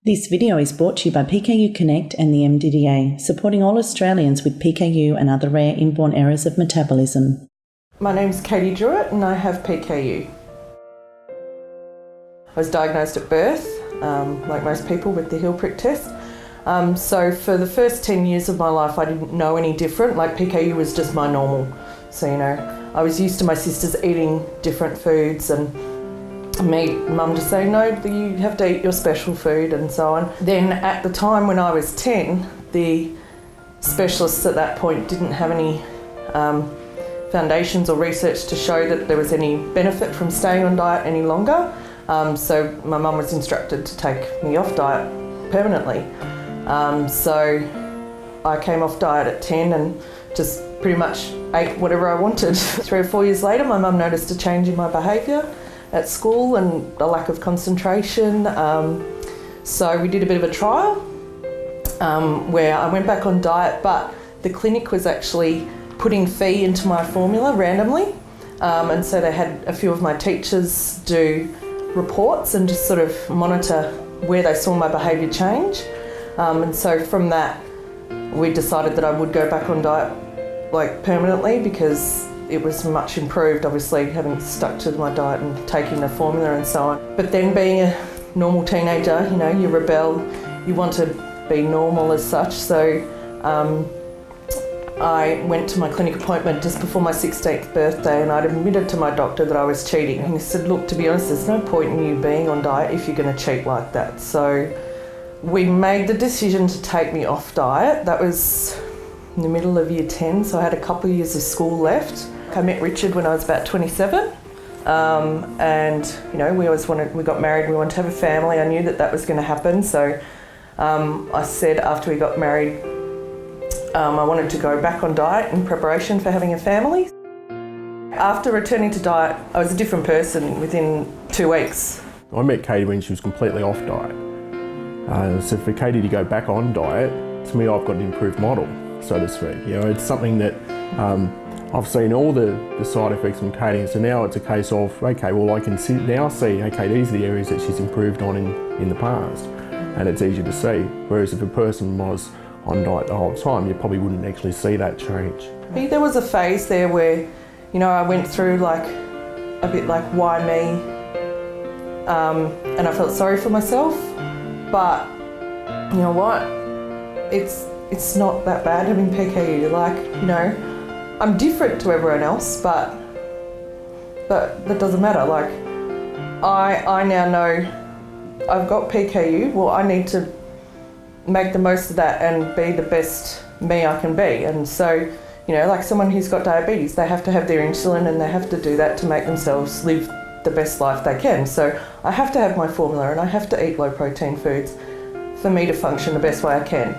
This video is brought to you by PKU Connect and the MDDA, supporting all Australians with PKU and other rare inborn errors of metabolism. My name's Katy Drewitt and I have PKU. I was diagnosed at birth, like most people, with the heel prick test. So for the first 10 years of my life I didn't know any different, like PKU was just my normal. So, I was used to my sisters eating different foods and mum just saying, no, you have to eat your special food and so on. Then at the time when I was 10, the specialists at that point didn't have any foundations or research to show that there was any benefit from staying on diet any longer. So my mum was instructed to take me off diet permanently. So I came off diet at 10 and just pretty much ate whatever I wanted. 3 or 4 years later, my mum noticed a change in my behaviour at school and a lack of concentration. So we did a bit of a trial where I went back on diet, but the clinic was actually putting Phi into my formula randomly. And so they had a few of my teachers do reports and just sort of monitor where they saw my behaviour change. And so from that, we decided that I would go back on diet permanently, because it was much improved, obviously, having stuck to my diet and taking the formula and so on. But then being a normal teenager, you rebel, you want to be normal as such. So I went to my clinic appointment just before my 16th birthday and I'd admitted to my doctor that I was cheating. And he said, look, to be honest, there's no point in you being on diet if you're going to cheat like that. So we made the decision to take me off diet. That was in the middle of year 10, so I had a couple of years of school left. I met Richard when I was about 27, and we got married, we wanted to have a family. I knew that was going to happen, so I said after we got married I wanted to go back on diet in preparation for having a family. After returning to diet, I was a different person within 2 weeks. I met Katy when she was completely off diet. So for Katy to go back on diet, to me I've got an improved model, so to speak. It's something that I've seen all the side effects from Katy, so now it's a case of, okay, well I can now see, okay, these are the areas that she's improved on in the past, and it's easier to see. Whereas if a person was on diet the whole time, you probably wouldn't actually see that change. There was a phase there where, I went through a bit like, why me? And I felt sorry for myself, but you know what? It's not that bad having PKU. I'm different to everyone else, but that doesn't matter. I now know I've got PKU. Well, I need to make the most of that and be the best me I can be. And so, like someone who's got diabetes, they have to have their insulin and they have to do that to make themselves live the best life they can. So I have to have my formula and I have to eat low protein foods for me to function the best way I can.